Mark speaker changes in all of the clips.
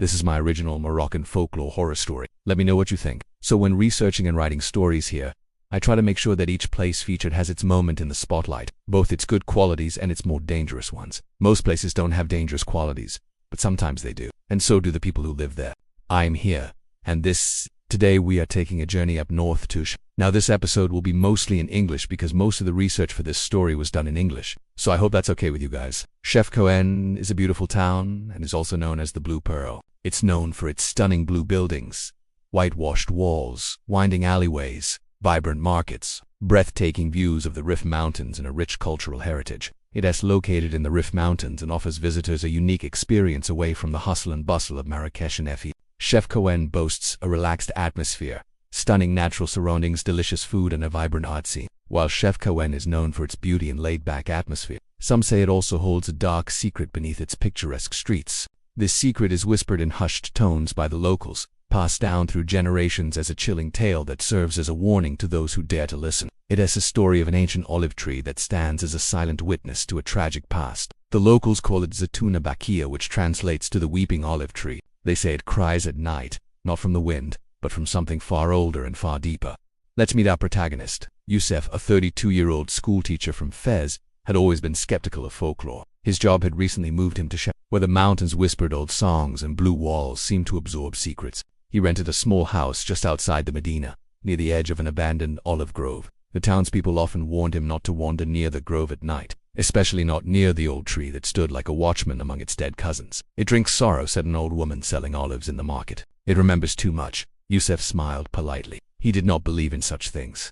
Speaker 1: This is my original Moroccan folklore horror story. Let me know what you think. So when researching and writing stories here, I try to make sure that each place featured has its moment in the spotlight, both its good qualities and its more dangerous ones. Most places don't have dangerous qualities, but sometimes they do, and so do the people who live there. I'm here, and today we are taking a journey up north to Now this episode will be mostly in English because most of the research for this story was done in English, so I hope that's okay with you guys. Chefchaouen is a beautiful town and is also known as the Blue Pearl. It's known for its stunning blue buildings, whitewashed walls, winding alleyways, vibrant markets, breathtaking views of the Rif Mountains, and a rich cultural heritage. It is located in the Rif Mountains and offers visitors a unique experience away from the hustle and bustle of Marrakesh and Fes. Chefchaouen boasts a relaxed atmosphere, stunning natural surroundings, delicious food, and a vibrant art scene. While Chefchaouen is known for its beauty and laid-back atmosphere, some say it also holds a dark secret beneath its picturesque streets. This secret is whispered in hushed tones by the locals, passed down through generations as a chilling tale that serves as a warning to those who dare to listen. It is a story of an ancient olive tree that stands as a silent witness to a tragic past. The locals call it Zatouna Bakia, which translates to the weeping olive tree. They say it cries at night, not from the wind, but from something far older and far deeper. Let's meet our protagonist. Youssef, a 32-year-old schoolteacher from Fes, had always been skeptical of folklore. His job had recently moved him to Chefchaouen, where the mountains whispered old songs and blue walls seemed to absorb secrets. He rented a small house just outside the Medina, near the edge of an abandoned olive grove. The townspeople often warned him not to wander near the grove at night, especially not near the old tree that stood like a watchman among its dead cousins. "It drinks sorrow," said an old woman selling olives in the market. "It remembers too much." Youssef smiled politely. He did not believe in such things.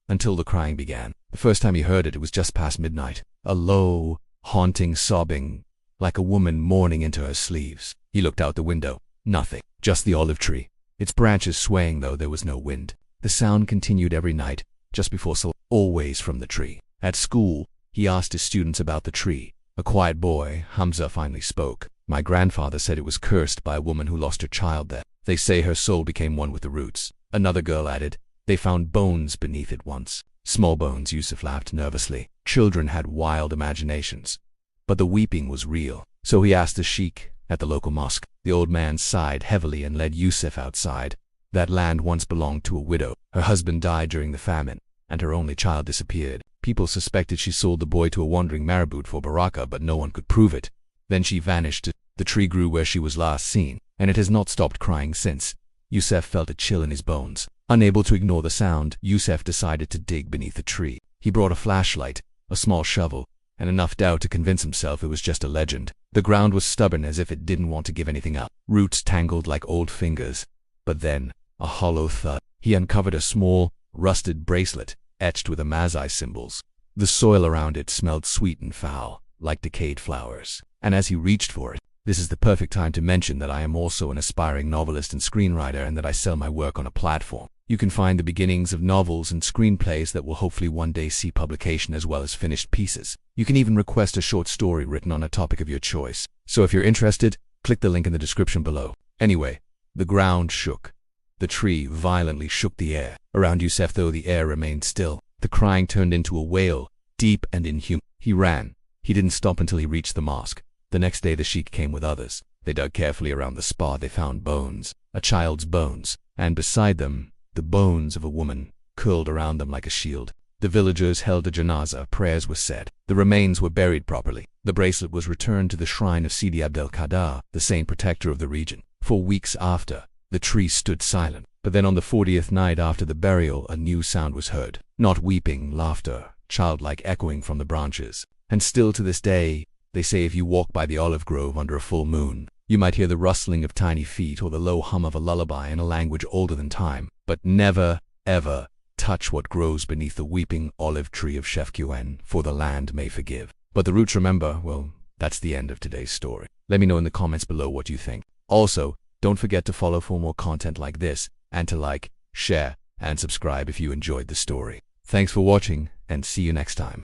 Speaker 1: Until the crying began. The first time he heard it was just past midnight. A low, haunting sobbing, like a woman mourning into her sleeves. He looked out the window. Nothing. Just the olive tree. Its branches swaying, though there was no wind. The sound continued every night, just before sunset, always from the tree. At school, he asked his students about the tree. A quiet boy, Hamza, finally spoke. "My grandfather said it was cursed by a woman who lost her child there. They say her soul became one with the roots." Another girl added, "They found bones beneath it once." "Small bones," Youssef laughed nervously. Children had wild imaginations. But the weeping was real. So he asked the sheikh at the local mosque. The old man sighed heavily and led Youssef outside. That land once belonged to a widow. Her husband died during the famine, and her only child disappeared. People suspected she sold the boy to a wandering marabout for baraka, but no one could prove it. Then she vanished. The tree grew where she was last seen, and it has not stopped crying since. Youssef felt a chill in his bones. Unable to ignore the sound, Youssef decided to dig beneath the tree. He brought a flashlight, a small shovel, and enough doubt to convince himself it was just a legend. The ground was stubborn, as if it didn't want to give anything up. Roots tangled like old fingers. But then, a hollow thud. He uncovered a small, rusted bracelet, etched with Amazigh symbols. The soil around it smelled sweet and foul, like decayed flowers. And as he reached for it, this is the perfect time to mention that I am also an aspiring novelist and screenwriter, and that I sell my work on a platform. You can find the beginnings of novels and screenplays that will hopefully one day see publication, as well as finished pieces. You can even request a short story written on a topic of your choice. So if you're interested, click the link in the description below. Anyway, the ground shook. The tree violently shook the air. Around Youssef, though, the air remained still. The crying turned into a wail, deep and inhuman. He ran. He didn't stop until he reached the mosque. The next day the sheikh came with others. They dug carefully around the spot. They found bones, a child's bones, and beside them, the bones of a woman, curled around them like a shield. The villagers held a janazah. Prayers were said. The remains were buried properly. The bracelet was returned to the shrine of Sidi Abdelkader, the saint protector of the region. For weeks after, the tree stood silent. But then on the 40th night after the burial, a new sound was heard. Not weeping, laughter, childlike echoing from the branches. And still to this day, they say if you walk by the olive grove under a full moon, you might hear the rustling of tiny feet or the low hum of a lullaby in a language older than time. But never, ever touch what grows beneath the weeping olive tree of Chefchaouen, for the land may forgive. But the roots remember. Well, that's the end of today's story. Let me know in the comments below what you think. Also, don't forget to follow for more content like this, and to like, share, and subscribe if you enjoyed the story. Thanks for watching, and see you next time.